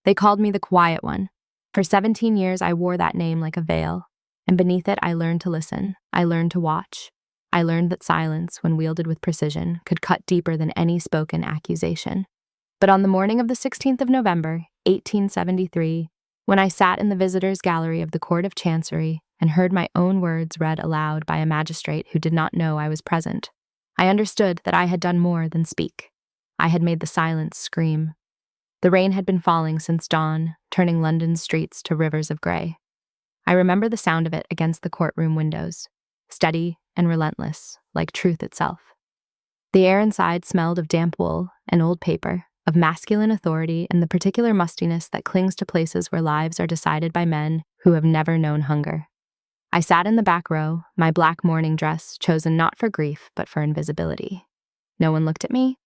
They called me the quiet one. For 17 years, I wore that name like a veil, and beneath it, I learned to listen. I learned to watch. I learned that silence, when wielded with precision, could cut deeper than any spoken accusation. But on the morning of the 16th of November, 1873, when I sat in the visitors' gallery of the Court of Chancery and heard my own words read aloud by a magistrate who did not know I was present, I understood that I had done more than speak. I had made the silence scream. The rain had been falling since dawn, turning London's streets to rivers of gray. I remember the sound of it against the courtroom windows, steady and relentless, like truth itself. The air inside smelled of damp wool and old paper, of masculine authority and the particular mustiness that clings to places where lives are decided by men who have never known hunger. I sat in the back row, my black mourning dress chosen not for grief but for invisibility. No one looked at me.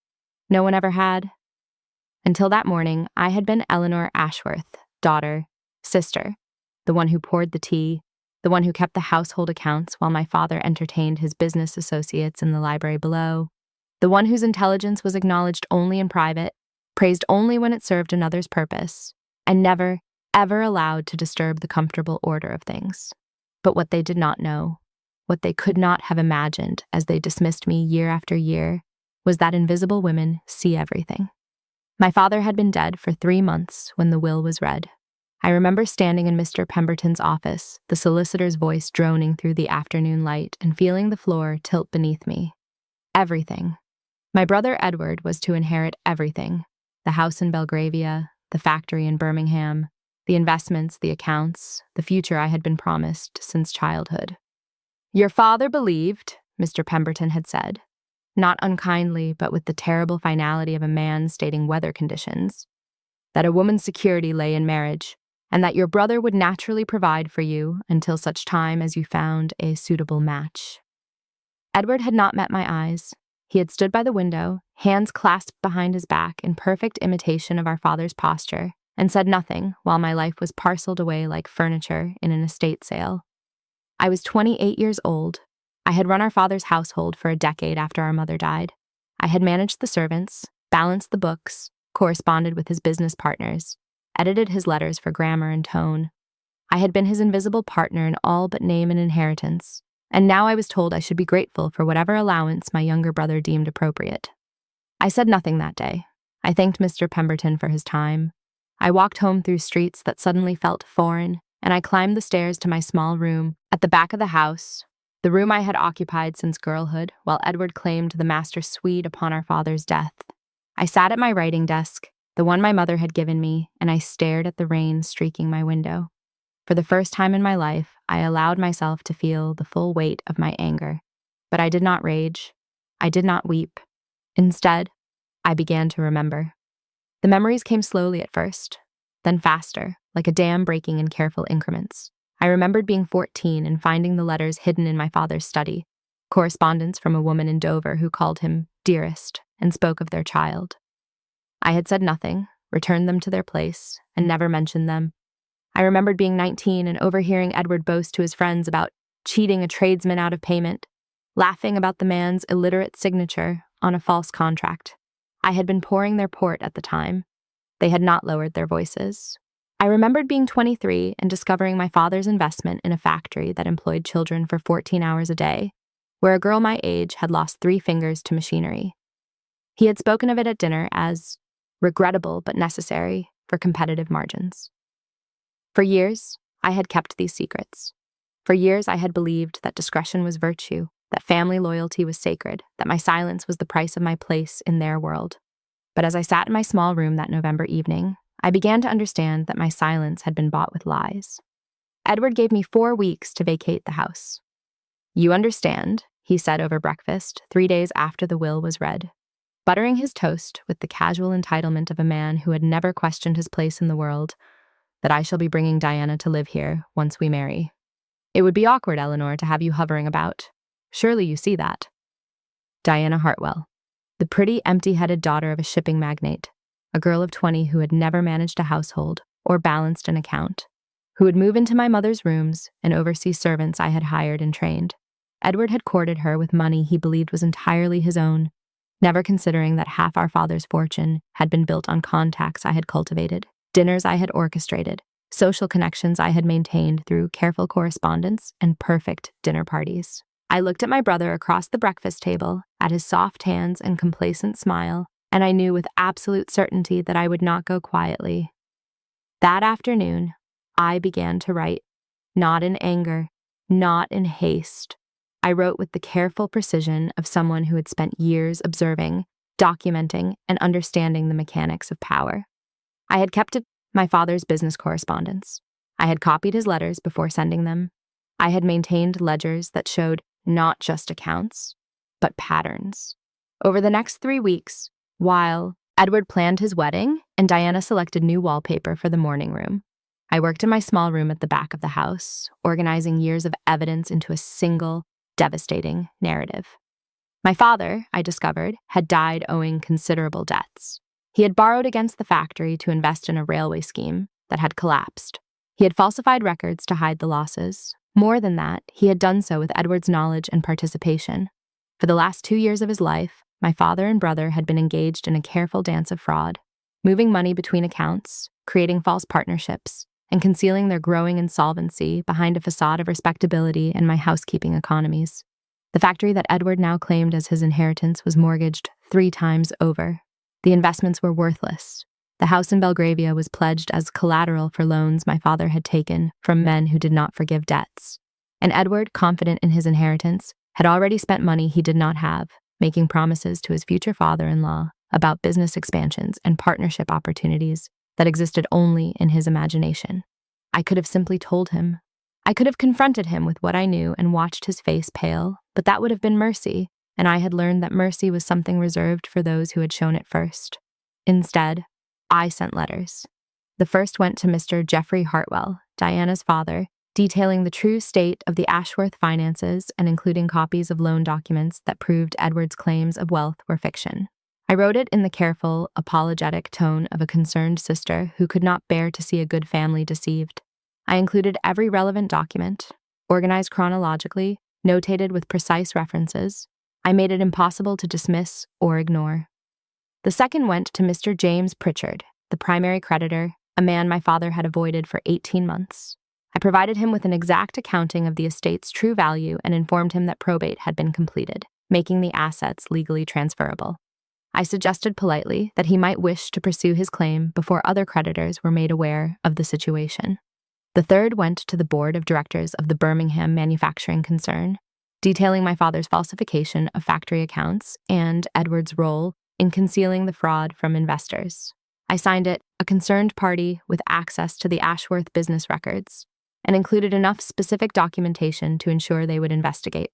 No one ever had. Until that morning, I had been Eleanor Ashworth, daughter, sister, the one who poured the tea, the one who kept the household accounts while my father entertained his business associates in the library below, the one whose intelligence was acknowledged only in private, praised only when it served another's purpose, and never, ever allowed to disturb the comfortable order of things. But what they did not know, what they could not have imagined as they dismissed me year after year, was that invisible women see everything. My father had been dead for 3 months when the will was read. I remember standing in Mr. Pemberton's office, the solicitor's voice droning through the afternoon light, and feeling the floor tilt beneath me. Everything. My brother Edward was to inherit everything: the house in Belgravia, the factory in Birmingham, the investments, the accounts, the future I had been promised since childhood. "Your father believed," Mr. Pemberton had said, not unkindly but with the terrible finality of a man stating weather conditions, that a woman's security lay in marriage, and that your brother would naturally provide for you until such time as you found a suitable match. Edward had not met my eyes. He had stood by the window, hands clasped behind his back in perfect imitation of our father's posture, and said nothing while my life was parceled away like furniture in an estate sale. I was 28 years old. I had run our father's household for a decade after our mother died. I had managed the servants, balanced the books, corresponded with his business partners, edited his letters for grammar and tone. I had been his invisible partner in all but name and inheritance, and now I was told I should be grateful for whatever allowance my younger brother deemed appropriate. I said nothing that day. I thanked Mr. Pemberton for his time. I walked home through streets that suddenly felt foreign, and I climbed the stairs to my small room at the back of the house, the room I had occupied since girlhood, while Edward claimed the master suite upon our father's death. I sat at my writing desk, the one my mother had given me, and I stared at the rain streaking my window. For the first time in my life, I allowed myself to feel the full weight of my anger. But I did not rage. I did not weep. Instead, I began to remember. The memories came slowly at first, then faster, like a dam breaking in careful increments. I remembered being 14 and finding the letters hidden in my father's study, correspondence from a woman in Dover who called him dearest and spoke of their child. I had said nothing, returned them to their place, and never mentioned them. I remembered being 19 and overhearing Edward boast to his friends about cheating a tradesman out of payment, laughing about the man's illiterate signature on a false contract. I had been pouring their port at the time. They had not lowered their voices. I remembered being 23 and discovering my father's investment in a factory that employed children for 14 hours a day, where a girl my age had lost 3 fingers to machinery. He had spoken of it at dinner as regrettable but necessary for competitive margins. For years, I had kept these secrets. For years, I had believed that discretion was virtue, that family loyalty was sacred, that my silence was the price of my place in their world. But as I sat in my small room that November evening, I began to understand that my silence had been bought with lies. Edward gave me 4 weeks to vacate the house. "You understand," he said over breakfast 3 days after the will was read, buttering his toast with the casual entitlement of a man who had never questioned his place in the world, "that I shall be bringing Diana to live here once we marry. It would be awkward, Eleanor, to have you hovering about. Surely you see that." Diana Hartwell, the pretty, empty-headed daughter of a shipping magnate, a girl of 20 who had never managed a household or balanced an account, who would move into my mother's rooms and oversee servants I had hired and trained. Edward had courted her with money he believed was entirely his own, never considering that half our father's fortune had been built on contacts I had cultivated. dinners I had orchestrated, social connections I had maintained through careful correspondence, and perfect dinner parties. I looked at my brother across the breakfast table, at his soft hands and complacent smile, and I knew with absolute certainty that I would not go quietly. That afternoon, I began to write, not in anger, not in haste. I wrote with the careful precision of someone who had spent years observing, documenting, and understanding the mechanics of power. I had kept my father's business correspondence. I had copied his letters before sending them. I had maintained ledgers that showed not just accounts, but patterns. Over the next 3 weeks, while Edward planned his wedding and Diana selected new wallpaper for the mourning room, I worked in my small room at the back of the house, organizing years of evidence into a single, devastating narrative. My father, I discovered, had died owing considerable debts. He had borrowed against the factory to invest in a railway scheme that had collapsed. He had falsified records to hide the losses. More than that, he had done so with Edward's knowledge and participation. For the last 2 years of his life, my father and brother had been engaged in a careful dance of fraud, moving money between accounts, creating false partnerships, and concealing their growing insolvency behind a facade of respectability and my housekeeping economies. The factory that Edward now claimed as his inheritance was mortgaged 3 times over. The investments were worthless. The house in Belgravia was pledged as collateral for loans my father had taken from men who did not forgive debts. And Edward, confident in his inheritance, had already spent money he did not have, making promises to his future father-in-law about business expansions and partnership opportunities that existed only in his imagination. I could have simply told him. I could have confronted him with what I knew and watched his face pale, but that would have been mercy, and I had learned that mercy was something reserved for those who had shown it first. Instead, I sent letters. The first went to Mr. Geoffrey Hartwell, Diana's father, detailing the true state of the Ashworth finances and including copies of loan documents that proved Edward's claims of wealth were fiction. I wrote it in the careful, apologetic tone of a concerned sister who could not bear to see a good family deceived. I included every relevant document, organized chronologically, notated with precise references. I made it impossible to dismiss or ignore. The second went to Mr. James Pritchard, the primary creditor, a man my father had avoided for 18 months. I provided him with an exact accounting of the estate's true value and informed him that probate had been completed, making the assets legally transferable. I suggested politely that he might wish to pursue his claim before other creditors were made aware of the situation. The third went to the board of directors of the Birmingham manufacturing concern, detailing my father's falsification of factory accounts and Edward's role in concealing the fraud from investors. I signed it a concerned party with access to the Ashworth business records and included enough specific documentation to ensure they would investigate.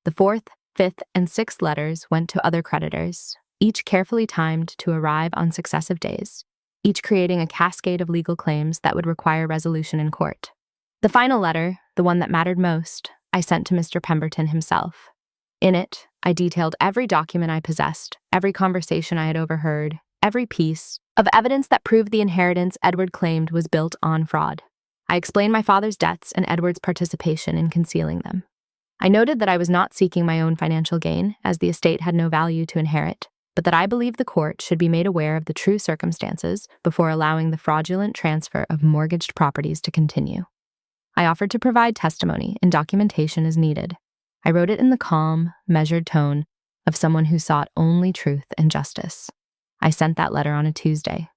The fourth, fifth, and sixth letters went to other creditors, each carefully timed to arrive on successive days, each creating a cascade of legal claims that would require resolution in court. The final letter, the one that mattered most, I sent to Mr. Pemberton himself. In it, I detailed every document I possessed, every conversation I had overheard, every piece of evidence that proved the inheritance Edward claimed was built on fraud. I explained my father's debts and Edward's participation in concealing them. I noted that I was not seeking my own financial gain, as the estate had no value to inherit, but that I believed the court should be made aware of the true circumstances before allowing the fraudulent transfer of mortgaged properties to continue. I offered to provide testimony and documentation as needed. I wrote it in the calm, measured tone of someone who sought only truth and justice. I sent that letter on a Tuesday.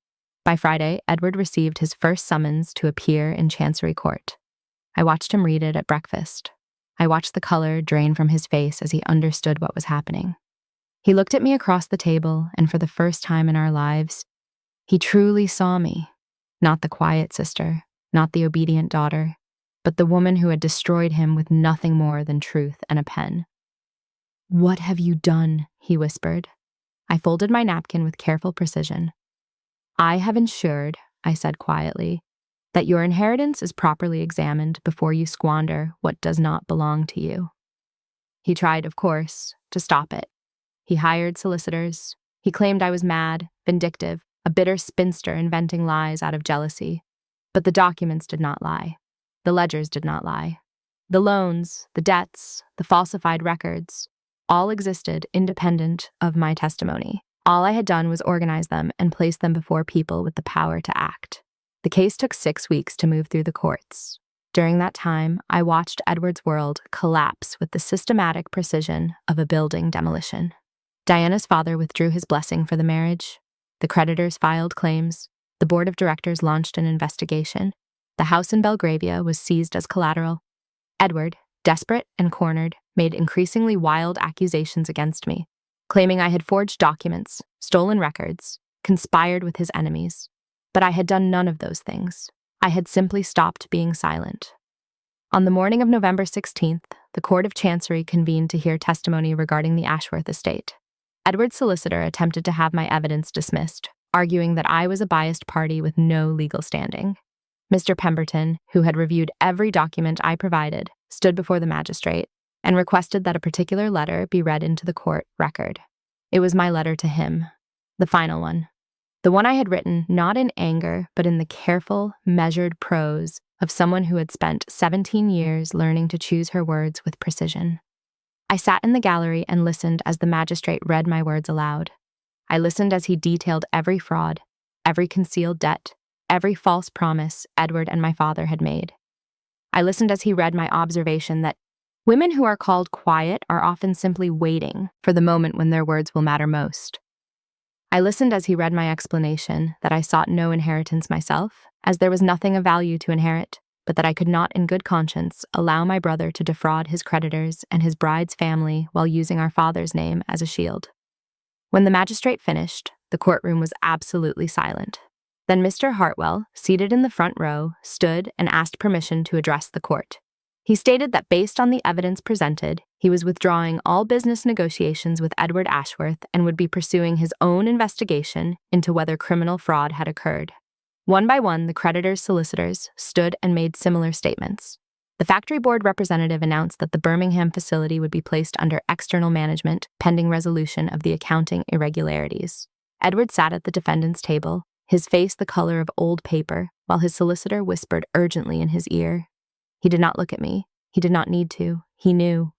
By Friday, Edward received his first summons to appear in Chancery Court. I watched him read it at breakfast. I watched the color drain from his face as he understood what was happening. He looked at me across the table, and for the first time in our lives, he truly saw me. Not the quiet sister, not the obedient daughter, but the woman who had destroyed him with nothing more than truth and a pen. "What have you done?" he whispered. I folded my napkin with careful precision. "I have ensured," I said quietly, "that your inheritance is properly examined before you squander what does not belong to you." He tried, of course, to stop it. He hired solicitors. He claimed I was mad, vindictive, a bitter spinster inventing lies out of jealousy. But the documents did not lie. The ledgers did not lie. The loans, the debts, the falsified records, all existed independent of my testimony. All I had done was organize them and place them before people with the power to act. The case took 6 weeks to move through the courts. During that time, I watched Edward's world collapse with the systematic precision of a building demolition. Diana's father withdrew his blessing for the marriage. The creditors filed claims. The board of directors launched an investigation. The house in Belgravia was seized as collateral. Edward, desperate and cornered, made increasingly wild accusations against me, claiming I had forged documents, stolen records, conspired with his enemies. But I had done none of those things. I had simply stopped being silent. On the morning of November 16th, the Court of Chancery convened to hear testimony regarding the Ashworth estate. Edward's solicitor attempted to have my evidence dismissed, arguing that I was a biased party with no legal standing. Mr. Pemberton, who had reviewed every document I provided, stood before the magistrate and requested that a particular letter be read into the court record. It was my letter to him, the final one. The one I had written not in anger, but in the careful, measured prose of someone who had spent 17 years learning to choose her words with precision. I sat in the gallery and listened as the magistrate read my words aloud. I listened as he detailed every fraud, every concealed debt, every false promise Edward and my father had made. I listened as he read my observation that women who are called quiet are often simply waiting for the moment when their words will matter most. I listened as he read my explanation that I sought no inheritance myself, as there was nothing of value to inherit, but that I could not in good conscience allow my brother to defraud his creditors and his bride's family while using our father's name as a shield. When the magistrate finished, the courtroom was absolutely silent. Then Mr. Hartwell, seated in the front row, stood and asked permission to address the court. He stated that based on the evidence presented, he was withdrawing all business negotiations with Edward Ashworth and would be pursuing his own investigation into whether criminal fraud had occurred. One by one, the creditors' solicitors stood and made similar statements. The factory board representative announced that the Birmingham facility would be placed under external management pending resolution of the accounting irregularities. Edward sat at the defendant's table, his face the color of old paper, while his solicitor whispered urgently in his ear. He did not look at me. He did not need to. He knew.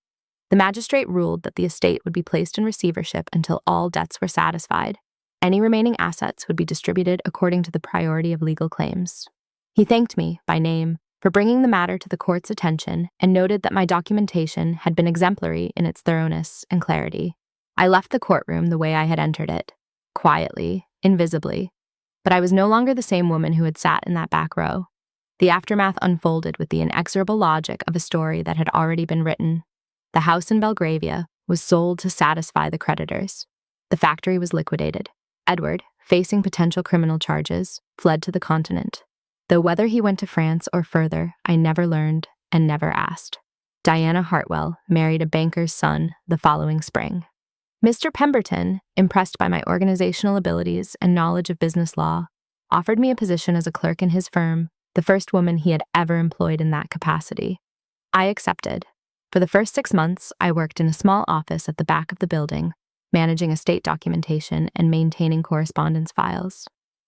The magistrate ruled that the estate would be placed in receivership until all debts were satisfied. Any remaining assets would be distributed according to the priority of legal claims. He thanked me, by name, for bringing the matter to the court's attention and noted that my documentation had been exemplary in its thoroughness and clarity. I left the courtroom the way I had entered it, quietly, invisibly, but I was no longer the same woman who had sat in that back row. The aftermath unfolded with the inexorable logic of a story that had already been written. The house in Belgravia was sold to satisfy the creditors. The factory was liquidated. Edward, facing potential criminal charges, fled to the continent. Though whether he went to France or further, I never learned and never asked. Diana Hartwell married a banker's son the following spring. Mr. Pemberton, impressed by my organizational abilities and knowledge of business law, offered me a position as a clerk in his firm, the first woman he had ever employed in that capacity. I accepted. For the first 6 months, I worked in a small office at the back of the building, managing estate documentation and maintaining correspondence files.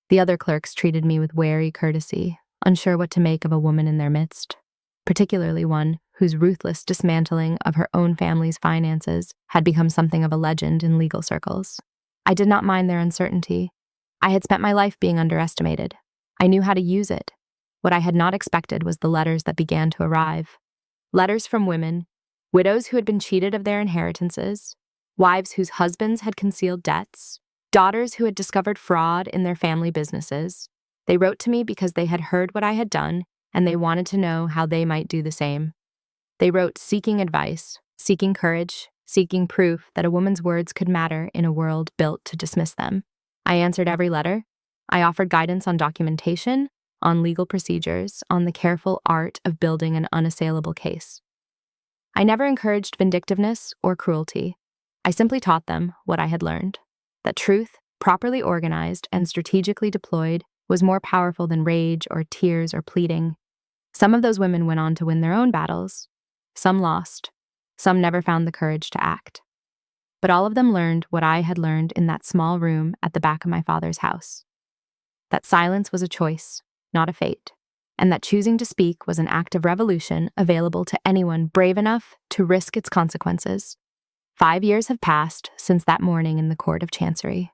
The other clerks treated me with wary courtesy, unsure what to make of a woman in their midst, particularly one whose ruthless dismantling of her own family's finances had become something of a legend in legal circles. I did not mind their uncertainty. I had spent my life being underestimated. I knew how to use it. What I had not expected was the letters that began to arrive. Letters from women, widows who had been cheated of their inheritances, wives whose husbands had concealed debts, daughters who had discovered fraud in their family businesses. They wrote to me because they had heard what I had done, and they wanted to know how they might do the same. They wrote seeking advice, seeking courage, seeking proof that a woman's words could matter in a world built to dismiss them. I answered every letter. I offered guidance on documentation, on legal procedures, on the careful art of building an unassailable case. I never encouraged vindictiveness or cruelty. I simply taught them what I had learned, that truth, properly organized and strategically deployed, was more powerful than rage or tears or pleading. Some of those women went on to win their own battles. Some lost. Some never found the courage to act. But all of them learned what I had learned in that small room at the back of my father's house. That silence was a choice, not a fate, and that choosing to speak was an act of revolution available to anyone brave enough to risk its consequences. 5 years have passed since that morning in the Court of Chancery.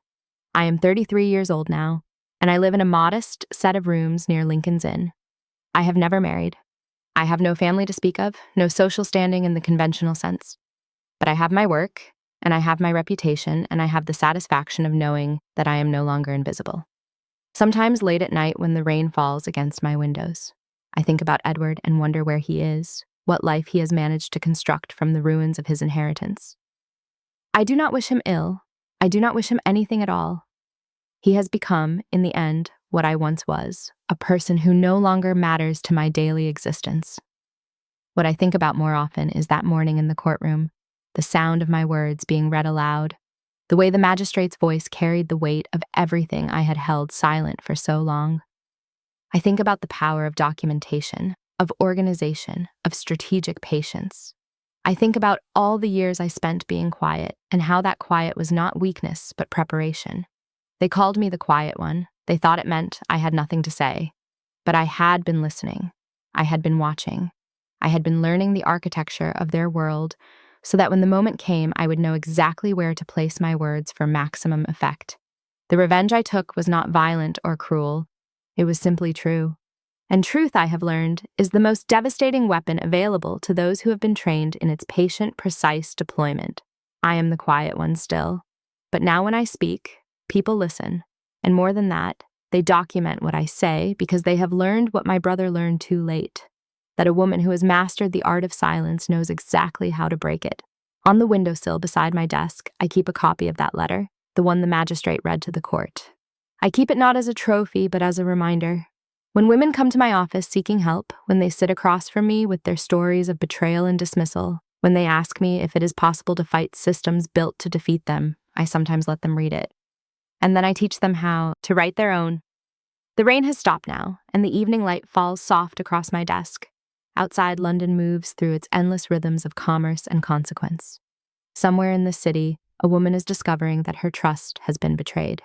I am 33 years old now, and I live in a modest set of rooms near Lincoln's Inn. I have never married. I have no family to speak of, no social standing in the conventional sense. But I have my work, and I have my reputation, and I have the satisfaction of knowing that I am no longer invisible. Sometimes late at night when the rain falls against my windows, I think about Edward and wonder where he is, what life he has managed to construct from the ruins of his inheritance. I do not wish him ill. I do not wish him anything at all. He has become, in the end, what I once was, a person who no longer matters to my daily existence. What I think about more often is that morning in the courtroom, the sound of my words being read aloud, the way the magistrate's voice carried the weight of everything I had held silent for so long. I think about the power of documentation, of organization, of strategic patience. I think about all the years I spent being quiet and how that quiet was not weakness but preparation. They called me the quiet one. They thought it meant I had nothing to say. But I had been listening. I had been watching. I had been learning the architecture of their world so that when the moment came, I would know exactly where to place my words for maximum effect. The revenge I took was not violent or cruel. It was simply true. And truth, I have learned, is the most devastating weapon available to those who have been trained in its patient, precise deployment. I am the quiet one still. But now when I speak, people listen. And more than that, they document what I say because they have learned what my brother learned too late. That a woman who has mastered the art of silence knows exactly how to break it. On the windowsill beside my desk, I keep a copy of that letter, the one the magistrate read to the court. I keep it not as a trophy, but as a reminder. When women come to my office seeking help, when they sit across from me with their stories of betrayal and dismissal, when they ask me if it is possible to fight systems built to defeat them, I sometimes let them read it. And then I teach them how to write their own. The rain has stopped now, and the evening light falls soft across my desk. Outside, London moves through its endless rhythms of commerce and consequence. Somewhere in this city, a woman is discovering that her trust has been betrayed.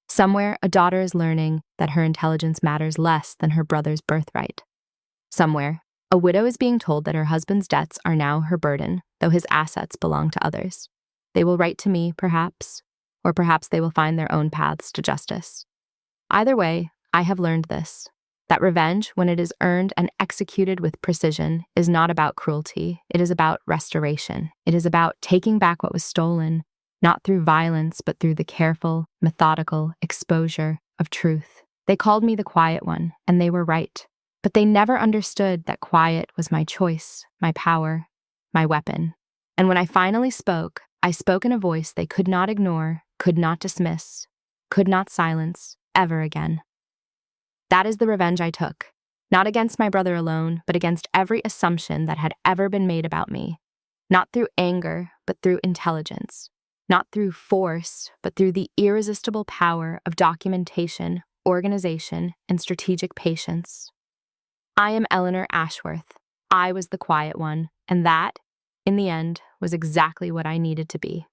Somewhere, a daughter is learning that her intelligence matters less than her brother's birthright. Somewhere, a widow is being told that her husband's debts are now her burden, though his assets belong to others. They will write to me, perhaps, or perhaps they will find their own paths to justice. Either way, I have learned this, that revenge, when it is earned and executed with precision, is not about cruelty. It is about restoration. It is about taking back what was stolen, not through violence, but through the careful, methodical exposure of truth. They called me the quiet one, and they were right. But they never understood that quiet was my choice, my power, my weapon. And when I finally spoke, I spoke in a voice they could not ignore, could not dismiss, could not silence, ever again. That is the revenge I took, not against my brother alone, but against every assumption that had ever been made about me. Not through anger, but through intelligence. Not through force, but through the irresistible power of documentation, organization, and strategic patience. I am Eleanor Ashworth. I was the quiet one, and that, in the end, was exactly what I needed to be.